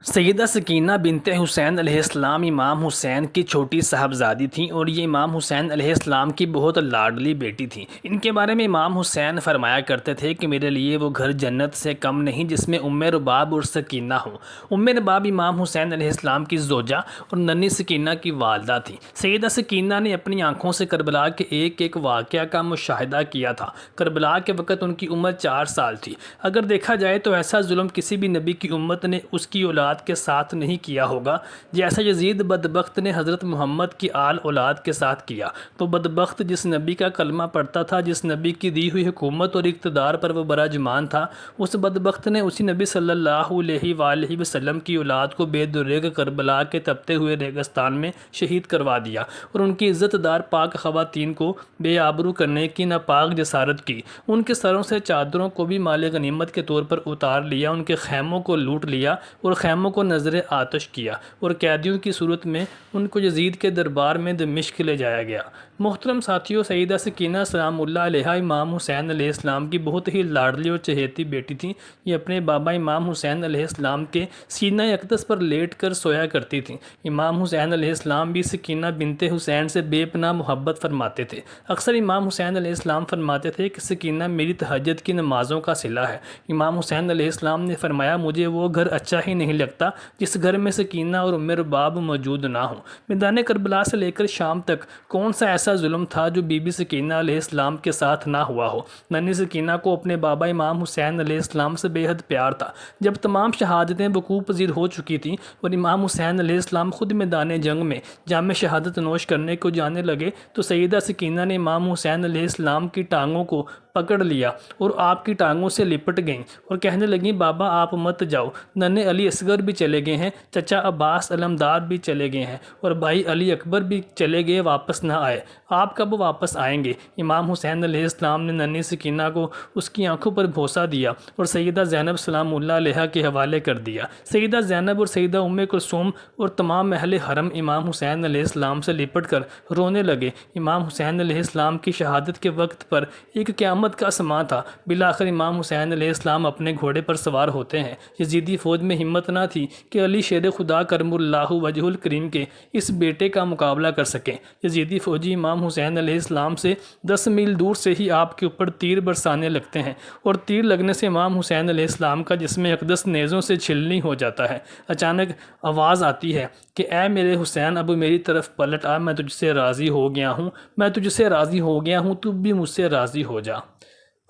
سیدہ سکینہ بنت حسین علیہ السلام امام حسین کی چھوٹی صاحبزادی تھیں اور یہ امام حسین علیہ السلام کی بہت لاڈلی بیٹی تھیں۔ ان کے بارے میں امام حسین فرمایا کرتے تھے کہ میرے لیے وہ گھر جنت سے کم نہیں جس میں ام رباب اور سکینہ ہوں۔ ام رباب امام حسین علیہ السلام کی زوجہ اور ننھی سکینہ کی والدہ تھیں۔ سیدہ سکینہ نے اپنی آنکھوں سے کربلا کے ایک ایک واقعہ کا مشاہدہ کیا تھا۔ کربلا کے وقت ان کی عمر 4 سال تھی۔ اگر دیکھا جائے تو ایسا ظلم کسی بھی نبی کی امت نے اس کی اولاد کے ساتھ نہیں کیا ہوگا جیسا یزید بدبخت نے حضرت محمد کی آل اولاد کے ساتھ کیا۔ تو بدبخت جس نبی کا کلمہ پڑھتا تھا، جس نبی کی دی ہوئی حکومت اور اقتدار پر وہ براجمان تھا، اس بدبخت نے اسی نبی صلی اللہ علیہ وآلہ وسلم کی اولاد کو بے دریغ کربلا کے تپتے ہوئے ریگستان میں شہید کروا دیا اور ان کی عزت دار پاک خواتین کو بے آبرو کرنے کی ناپاک جسارت کی۔ ان کے سروں سے چادروں کو بھی مال غنیمت کے طور پر اتار لیا، ان کے خیموں کو لوٹ لیا اور خیموں کو نظر آتش کیا اور قیدیوں کی صورت میں ان کو یزید کے دربار میں دمشق لے جایا گیا۔ محترم ساتھیوں، سیدہ سکینہ سلام اللہ علیہ امام حسین علیہ السلام کی بہت ہی لاڈلی اور چہیتی بیٹی تھیں۔ یہ اپنے بابا امام حسین علیہ السلام کے سینہ اقدس پر لیٹ کر سویا کرتی تھیں۔ امام حسین علیہ السلام بھی سکینہ بنت حسین سے بے پناہ محبت فرماتے تھے۔ اکثر امام حسین علیہ السلام فرماتے تھے کہ سکینہ میری تہجد کی نمازوں کا صلہ ہے۔ امام حسین علیہ السلام نے فرمایا، مجھے وہ گھر اچھا ہی نہیں لگتا جس گھر میں سکینہ اور ام رباب موجود نہ ہوں۔ میدان کربلا سے لے کر شام تک کون سا ایسا ظلم تھا جو بی بی سکینہ علیہ السلام کے ساتھ نہ ہوا ہو۔ ننھی سکینہ کو اپنے بابا امام حسین علیہ السلام سے بے حد پیار تھا۔ جب تمام شہادتیں وقوع پذیر ہو چکی تھیں اور امام حسین علیہ السلام خود میدان جنگ میں جام شہادت نوش کرنے کو جانے لگے تو سیدہ سکینہ نے امام حسین علیہ السلام کی ٹانگوں کو پکڑ لیا اور آپ کی ٹانگوں سے لپٹ گئیں اور کہنے لگیں، بابا آپ مت جاؤ، ننھے علی اصغر بھی چلے گئے ہیں، چچا عباس علمدار بھی چلے گئے ہیں اور بھائی علی اکبر بھی چلے گئے، واپس نہ آئے، آپ کب واپس آئیں گے؟ امام حسین علیہ السلام نے ننھی سکینہ کو اس کی آنکھوں پر بوسہ دیا اور سیدہ زینب سلام اللہ علیہ کے حوالے کر دیا۔ سیدہ زینب اور سیدہ ام کلثوم اور تمام اہل حرم امام حسین علیہ السلام سے لپٹ کر رونے لگے۔ امام حسین علیہ السلام کی شہادت کے وقت پر ایک قیامت کا سماں تھا۔ بالآخر امام حسین علیہ السلام اپنے گھوڑے پر سوار ہوتے ہیں۔ یزیدی فوج میں ہمت نہ تھی کہ علی شیر خدا کرم اللہ وجہ الکریم کے اس بیٹے کا مقابلہ کر سکیں۔ یزیدی فوجی امام حسین علیہ السلام سے 10 میل دور سے ہی آپ کے اوپر تیر برسانے لگتے ہیں اور تیر لگنے سے امام حسین علیہ السلام کا جسم اقدس نیزوں سے چھلنی ہو جاتا ہے۔ اچانک آواز آتی ہے کہ اے میرے حسین، اب میری طرف پلٹ آ، میں تجھ سے راضی ہو گیا ہوں، میں تجھ سے راضی ہو گیا ہوں، تو بھی مجھ سے راضی ہو جا۔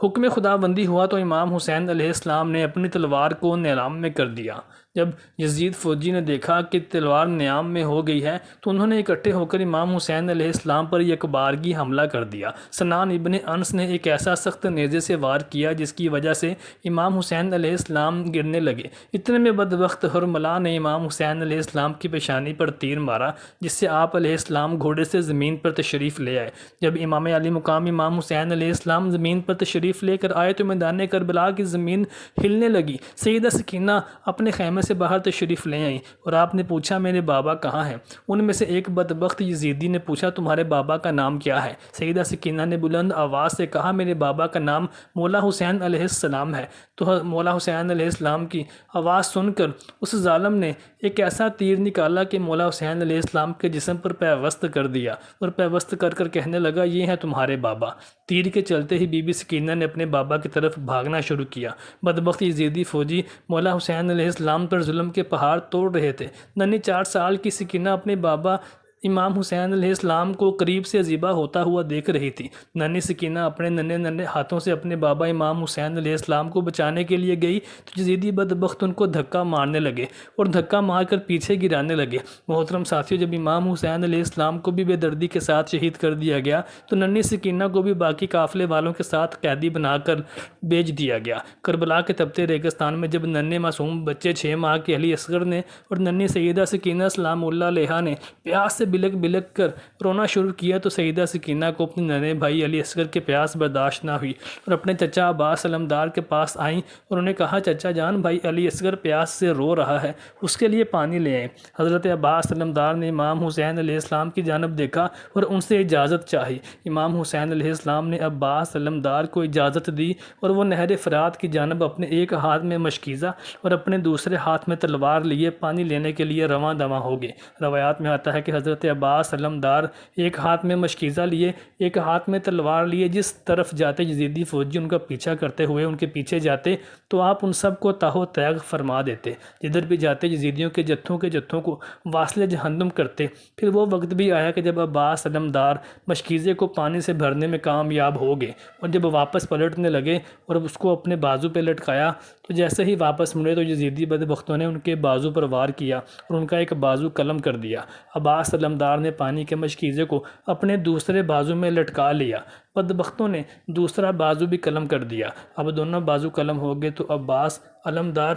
حکم خدا بندی ہوا تو امام حسین علیہ السلام نے اپنی تلوار کو نیلام میں کر دیا۔ جب یزید فوجی نے دیکھا کہ تلوار نیام میں ہو گئی ہے تو انہوں نے اکٹھے ہو کر امام حسین علیہ السلام پر یکبارگی حملہ کر دیا۔ سنان ابن انس نے ایک ایسا سخت نیزے سے وار کیا جس کی وجہ سے امام حسین علیہ السلام گرنے لگے۔ اتنے میں بدبخت حرملا نے امام حسین علیہ السلام کی پیشانی پر تیر مارا جس سے آپ علیہ السلام گھوڑے سے زمین پر تشریف لے آئے۔ جب امام علی مقام امام حسین علیہ السلام زمین پر تشریف لے کر آئے تو میدان کربلا کی زمین ہلنے لگی۔ سیدہ سکینہ اپنے خیمے سے باہر تشریف لے آئیں اور آپ نے پوچھا، میرے بابا کہاں ہیں؟ ان میں سے ایک بدبخت یزیدی نے پوچھا، تمہارے بابا کا نام کیا ہے؟ سیدہ سکینہ نے بلند آواز سے کہا، میرے بابا کا نام مولا حسین علیہ السلام ہے۔ تو مولا حسین علیہ السلام کی آواز سن کر اس ظالم نے ایک ایسا تیر نکالا کہ مولا حسین علیہ السلام کے جسم پر پیوست کر دیا اور پیوست کر کر کہنے لگا، یہ ہیں تمہارے بابا۔ تیر کے چلتے ہی بی بی سکینہ نے اپنے بابا کی طرف بھاگنا شروع کیا۔ بدبخت یزیدی فوجی مولا حسین علیہ السلام پر ظلم کے پہاڑ توڑ رہے تھے۔ ننھی 4 سال کی سکینہ اپنے بابا امام حسین علیہ السلام کو قریب سے ذبح ہوتا ہوا دیکھ رہی تھی۔ ننھی سکینہ اپنے ننھے ہاتھوں سے اپنے بابا امام حسین علیہ السلام کو بچانے کے لیے گئی تو یزیدی بدبخت ان کو دھکا مارنے لگے اور دھکا مار کر پیچھے گرانے لگے۔ محترم ساتھیوں، جب امام حسین علیہ السلام کو بھی بے دردی کے ساتھ شہید کر دیا گیا تو ننھی سکینہ کو بھی باقی قافلے والوں کے ساتھ قیدی بنا کر بیچ دیا گیا۔ کربلا کے تپتے ریگستان میں جب ننھے معصوم بچے 6 ماہ کے علی اصغر نے اور ننھی سیدہ سکینہ سلام اللہ علیہ نے پیاس سے بلک بلک کر رونا شروع کیا تو سیدہ سکینہ کو اپنے ننھے بھائی علی اصغر کے پیاس برداشت نہ ہوئی اور اپنے چچا عباس علمدار کے پاس آئیں اور انہیں کہا، چچا جان، بھائی علی اصغر پیاس سے رو رہا ہے، اس کے لیے پانی لے آئیں۔ حضرت عباس علمدار نے امام حسین علیہ السلام کی جانب دیکھا اور ان سے اجازت چاہی۔ امام حسین علیہ السلام نے عباس علمدار کو اجازت دی اور وہ نہر فرات کی جانب اپنے ایک ہاتھ میں مشکیزہ اور اپنے دوسرے ہاتھ میں تلوار لیے پانی لینے کے لیے رواں دواں ہو گئے۔ روایات میں آتا ہے کہ حضرت عباس علمدار ایک ہاتھ میں مشکیزہ لیے، ایک ہاتھ میں تلوار لیے، جس طرف جاتے یزیدی فوجی ان کا پیچھا کرتے ہوئے ان کے پیچھے جاتے تو آپ ان سب کو تاہ و تیغ فرما دیتے، جدھر بھی جاتے یزیدیوں کے جتھوں کو واصل جہنم کرتے۔ پھر وہ وقت بھی آیا کہ جب عباس علمدار مشکیزے کو پانی سے بھرنے میں کامیاب ہو گئے اور جب واپس پلٹنے لگے اور اس کو اپنے بازو پہ لٹکایا تو جیسے ہی واپس مڑے تو یزیدی بدبختوں نے ان کے بازو پر وار کیا اور ان کا ایک بازو قلم کر دیا۔ عباس علمدار نے پانی کے مشکیزے کو اپنے دوسرے بازو میں لٹکا لیا، بدبختوں نے دوسرا بازو بھی قلم کر دیا۔ اب دونوں بازو قلم ہو گئے تو عباس علمدار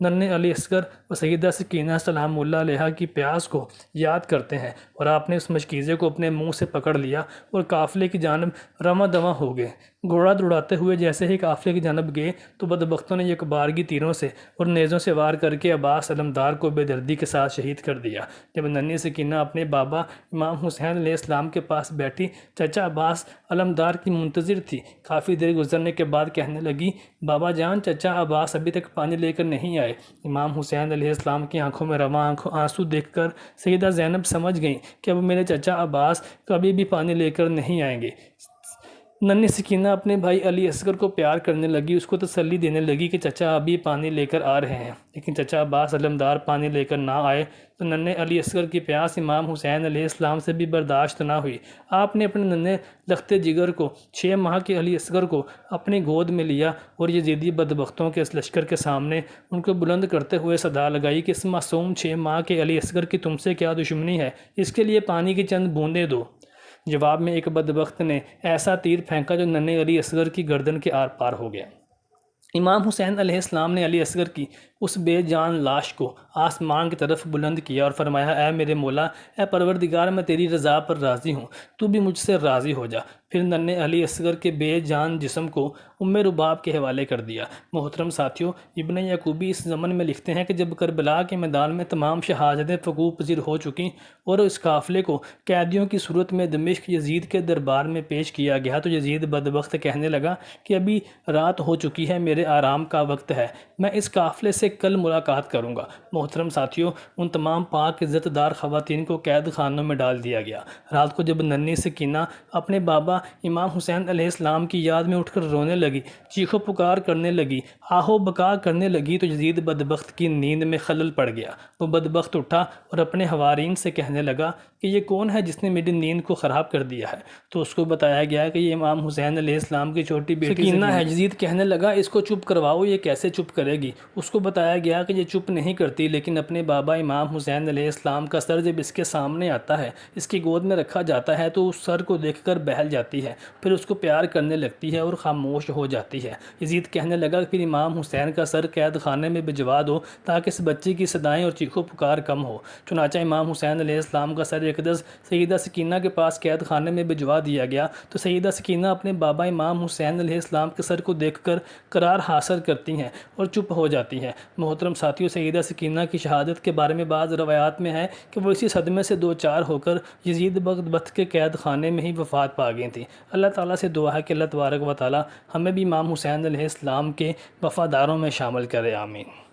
ننھے علی اصغر و سیدہ سکینہ سلام اللہ علیہا کی پیاس کو یاد کرتے ہیں اور آپ نے اس مشکیزے کو اپنے منہ سے پکڑ لیا اور قافلے کی جانب رواں دواں ہو گئے۔ گھوڑا دوڑاتے ہوئے جیسے ہی قافلے کی جانب گئے تو بدبختوں نے یکبارگی تیروں سے اور نیزوں سے وار کر کے عباس علمدار کو بے دردی کے ساتھ شہید کر دیا۔ جب ننھی سکینہ اپنے بابا امام حسین علیہ السلام کے پاس بیٹھی چچا عباس علمدار کی منتظر تھی، کافی دیر گزرنے کے بعد کہنے لگی، بابا جان، چچا عباس ابھی تک پانی لے کر نہیں آئے۔ امام حسین علیہ السلام کی آنکھوں میں رواں آنسو دیکھ کر سیدہ زینب سمجھ گئیں کہ اب میرے چچا عباس کبھی بھی پانی لے کر نہیں آئیں گے۔ ننھی سکینہ اپنے بھائی علی اصغر کو پیار کرنے لگی، اس کو تسلی دینے لگی کہ چچا ابھی پانی لے کر آ رہے ہیں، لیکن چچا عباس علمدار پانی لے کر نہ آئے تو ننھے علی اصغر کی پیاس امام حسین علیہ السلام سے بھی برداشت نہ ہوئی۔ آپ نے اپنے ننھے لختے جگر کو 6 ماہ کے علی اصغر کو اپنی گود میں لیا اور یزیدی بدبختوں کے اس لشکر کے سامنے ان کو بلند کرتے ہوئے صدا لگائی کہ اس معصوم 6 ماہ کے علی اصغر کی تم سے کیا دشمنی ہے، اس کے لیے پانی کی چند بوندیں دو۔ جواب میں ایک بدبخت نے ایسا تیر پھینکا جو ننھے علی اصغر کی گردن کے آر پار ہو گیا۔ امام حسین علیہ السلام نے علی اصغر کی اس بے جان لاش کو آسمان کی طرف بلند کیا اور فرمایا، اے میرے مولا، اے پروردگار، میں تیری رضا پر راضی ہوں، تو بھی مجھ سے راضی ہو جا۔ پھر ننھے علی اصغر کے بے جان جسم کو رباب کے حوالے کر دیا۔ محترم ساتھیوں، ابن یعقوبی اس ضمن میں لکھتے ہیں کہ جب کربلا کے میدان میں تمام شہادتیں وقوع پذیر ہو چکیں اور اس قافلے کو قیدیوں کی صورت میں دمشق یزید کے دربار میں پیش کیا گیا تو یزید بدبخت کہنے لگا کہ ابھی رات ہو چکی ہے، میرے آرام کا وقت ہے، میں اس قافلے سے کل ملاقات کروں گا۔ محترم ساتھیوں، ان تمام پاک عزت دار خواتین کو قید خانوں میں ڈال دیا گیا۔ رات کو جب ننھی سکینہ اپنے بابا امام حسین علیہ السلام کی یاد میں اٹھ کر رونے لگی، چیخ و پکار کرنے لگی، آہ و بکا کرنے لگی تو یزید بدبخت کی نیند میں خلل پڑ گیا۔ وہ بدبخت اٹھا اور اپنے حوارین سے کہنے لگا کہ یہ کون ہے جس نے میری نیند کو خراب کر دیا ہے؟ تو اس کو بتایا گیا کہ یہ امام حسین علیہ السلام کی چھوٹی بیٹی سکینہ ہے۔ یزید کہنے لگا، اس کو چپ کرواؤ، یہ کیسے چپ کرے گی؟ اس کو بتایا گیا کہ یہ چپ نہیں کرتی، لیکن اپنے بابا امام حسین علیہ السلام کا سر جب اس کے سامنے آتا ہے، اس کی گود میں رکھا جاتا ہے تو اس سر کو دیکھ کر بہل جاتی ہے، پھر اس کو پیار کرنے لگتی ہے اور خاموش ہو جاتی ہے۔ یزید کہنے لگا کہ پھر امام حسین کا سر قید خانے میں بھجوا دو تاکہ اس بچی کی صدائیں اور چیخ و پکار کم ہو۔ چنانچہ امام حسین علیہ السلام کا سر اقدس سیدہ سکینہ کے پاس قید خانے میں بھجوا دیا گیا تو سیدہ سکینہ اپنے بابا امام حسین علیہ السلام کے سر کو دیکھ کر قرار حاصل کرتی ہیں اور چپ ہو جاتی ہیں۔ محترم ساتھیوں، سیدہ سکینہ کی شہادت کے بارے میں بعض روایات میں ہے کہ وہ اسی صدمے سے دو چار ہو کر یزید بدبخت کے قید خانے میں ہی وفات پا گئی تھیں۔ اللہ تعالیٰ سے دعا ہے کہ اللہ تبارک و تعالیٰ ہمیں بھی امام حسین علیہ السلام کے وفاداروں میں شامل کرے، آمین۔